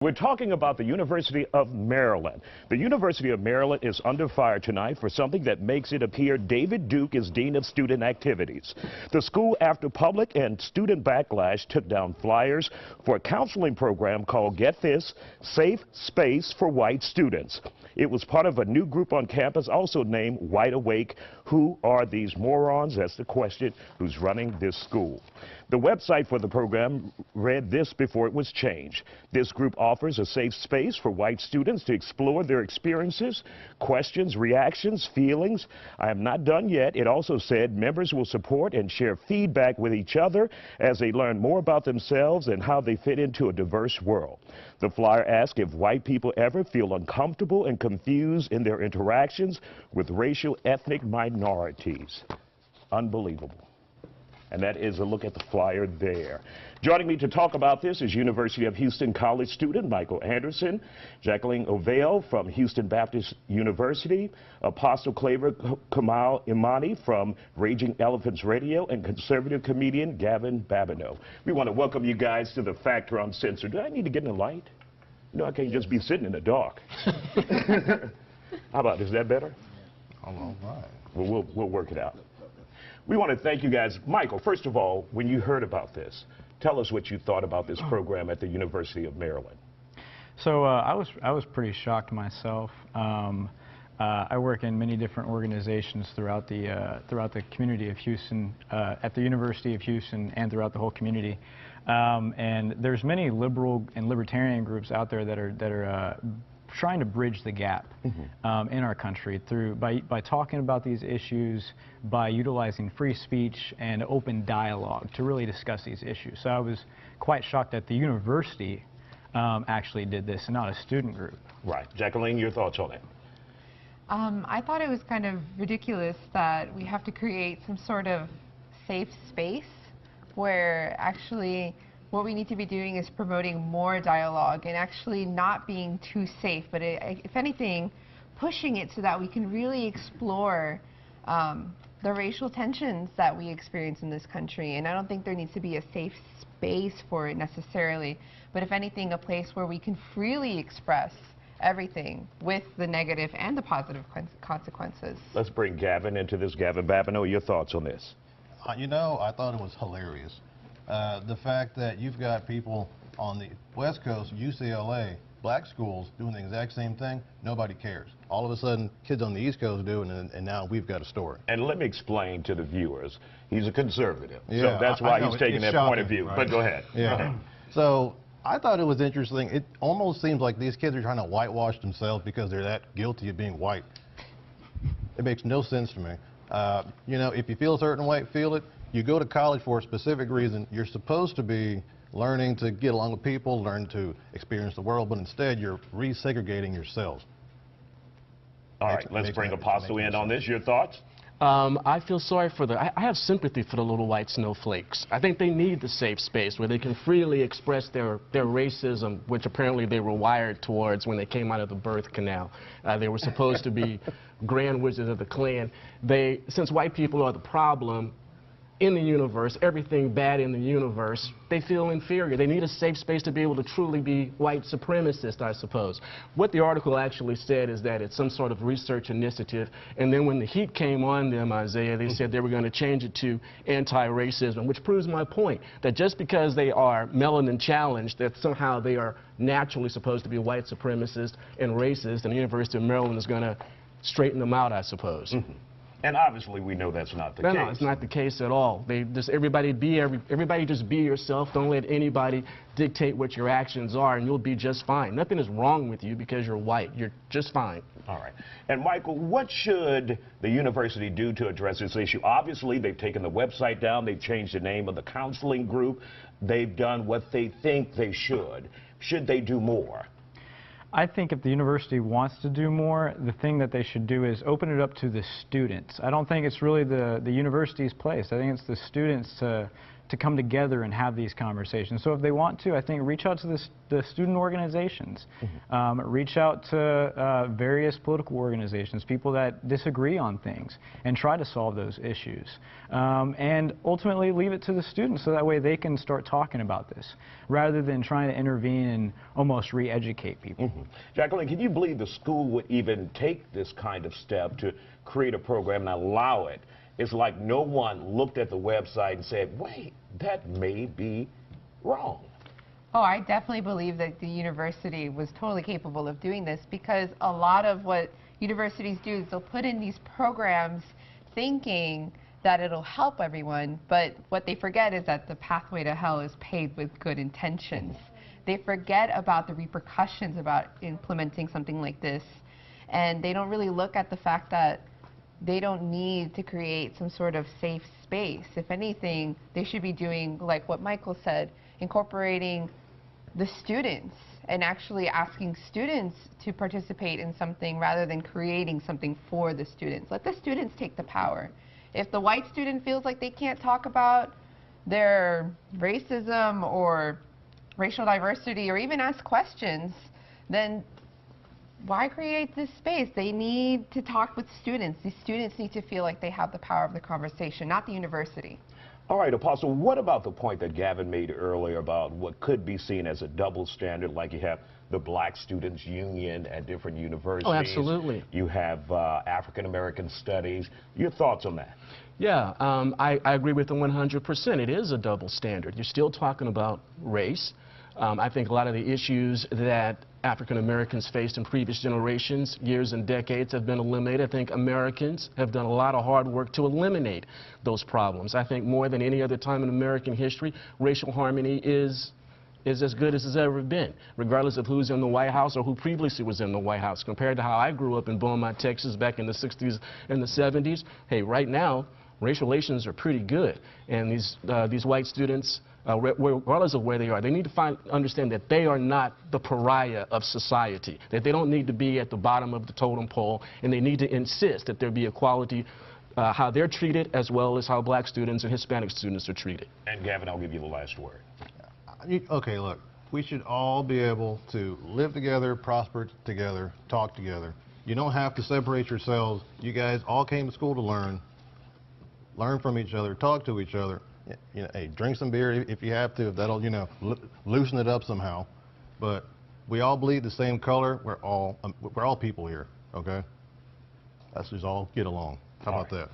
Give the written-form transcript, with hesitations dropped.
We're talking about the University of Maryland. The University of Maryland is under fire tonight for something that makes it appear David Duke is Dean of Student Activities. The school, after public and student backlash, took down flyers for a counseling program called, get this, Safe Space for White Students. It was part of a new group on campus also named Wide Awake. Who are these morons? That's the question. Who's running this school? The website for the program read this before it was changed. This group offers a safe space for white students to explore their experiences, questions, reactions, feelings. I am not done yet. It also said members will support and share feedback with each other as they learn more about themselves and how they fit into a diverse world. The flyer asked if white people ever feel uncomfortable and confused in their interactions with racial ethnic minorities. Unbelievable. And that is a look at the flyer there. Joining me to talk about this is University of Houston College student Michael Anderson, Jacqueline Ovale from Houston Baptist University, Apostle Claver Kamal Imani from Raging Elephants Radio, and conservative comedian Gavin Babineau. We want to welcome you guys to the Factor Uncensored. Do I need to get in the light? No, I can't just be sitting in the dark. How about, is that better? All right. Well, we'll work it out. We want to thank you guys. Michael, first of all, when you heard about this, tell us what you thought about this program at the University of Maryland. So I was pretty shocked myself. I work in many different organizations throughout the community of Houston, at the University of Houston, and throughout the whole community. And there's many liberal and libertarian groups out there that are trying to bridge the gap in our country by talking about these issues, by utilizing free speech and open dialogue to really discuss these issues. So I was quite shocked that the university actually did this and not a student group. Right. Jacqueline, your thoughts on it? I thought it was kind of ridiculous that we have to create some sort of safe space where actually what we need to be doing is promoting more dialogue and actually not being too safe, but if anything, pushing it so that we can really explore the racial tensions that we experience in this country. And I don't think there needs to be a safe space for it necessarily, but if anything, a place where we can freely express everything with the negative and the positive consequences. Let's bring Gavin into this. Gavin Babineau, your thoughts on this? You know, I thought it was hilarious. The fact that you've got people on the West Coast, UCLA, black schools doing the exact same thing, nobody cares. All of a sudden, kids on the East Coast do, and now we've got a story. And let me explain to the viewers, he's a conservative, yeah, so that's why he's taking that shocking, point of view. Right? But go ahead. Yeah. So I thought it was interesting. It almost seems like these kids are trying to whitewash themselves because they're that guilty of being white. It makes no sense to me. You know, if you feel a certain way, feel it. You go to college for a specific reason. You're supposed to be learning to get along with people, learn to experience the world, but instead you're resegregating yourselves. All right, let's bring Apostle in on this. Your thoughts? I feel sorry for I have sympathy for the little white snowflakes. I think they need the safe space where they can freely express their racism, which apparently they were wired towards when they came out of the birth canal. They were supposed to be grand wizards of the Klan. Since white people are the problem in the universe, everything bad in the universe, they feel inferior. They need a safe space to be able to truly be white supremacist, I suppose. What the article actually said is that it's some sort of research initiative, and then when the heat came on them, Isaiah, they said they were going to change it to anti-racism, which proves my point, that just because they are melanin challenged, that somehow they are naturally supposed to be white supremacist and racist, and the University of Maryland is going to straighten them out, I suppose. And obviously, we know that's not the case. No, it's not the case at all. Everybody just be yourself. Don't let anybody dictate what your actions are, and you'll be just fine. Nothing is wrong with you because you're white. You're just fine. All right. And Michael, what should the university do to address this issue? Obviously, they've taken the website down. They've changed the name of the counseling group. They've done what they think they should. Should they do more? I think if the university wants to do more, the thing that they should do is open it up to the students. I don't think it's really the university's place. I think it's the students to to come together and have these conversations. So if they want to, I think reach out to the student organizations, reach out to various political organizations, people that disagree on things, and try to solve those issues. And ultimately leave it to the students so that way they can start talking about this, rather than trying to intervene and almost re-educate people. Jacqueline, can you believe the school would even take this kind of step to create a program and allow it? It's like no one looked at the website and said, wait, that may be wrong. Oh, I definitely believe that the university was totally capable of doing this, because a lot of what universities do is they'll put in these programs thinking that it'll help everyone, but what they forget is that the pathway to hell is paved with good intentions. They forget about the repercussions about implementing something like this, and they don't really look at the fact that they don't need to create some sort of safe space. If anything, they should be doing like what Michael said, incorporating the students and actually asking students to participate in something rather than creating something for the students. Let the students take the power. If the white student feels like they can't talk about their racism or racial diversity or even ask questions, then why create this space? They need to talk with students. These students need to feel like they have the power of the conversation, not the university. All right, Apostle, what about the point that Gavin made earlier about what could be seen as a double standard, like you have the Black Students Union at different universities? Oh, absolutely. You have African American studies. Your thoughts on that? Yeah, I agree with them 100%. It is a double standard. You're still talking about race. I think a lot of the issues that African Americans faced in previous generations, years and decades, have been eliminated. I think Americans have done a lot of hard work to eliminate those problems. I think more than any other time in American history, racial harmony is as good as it's ever been, regardless of who's in the White House or who previously was in the White House. Compared to how I grew up in Beaumont, Texas back in the 60s and the 70s, hey, right now, racial relations are pretty good. And these white students, regardless of where they are, they need to understand that they are not the pariah of society, that they don't need to be at the bottom of the totem pole, and they need to insist that there be equality, how they're treated as well as how Black students and Hispanic students are treated. And Gavin, I'll give you the last word. Okay, look, we should all be able to live together, prosper together, talk together. You don't have to separate yourselves. You guys all came to school to learn from each other, talk to each other. You know, hey, drink some beer if you have to, if that'll, you know, loosen it up somehow. But we all bleed the same color. We're all people here, okay? Let's just all get along. How about that?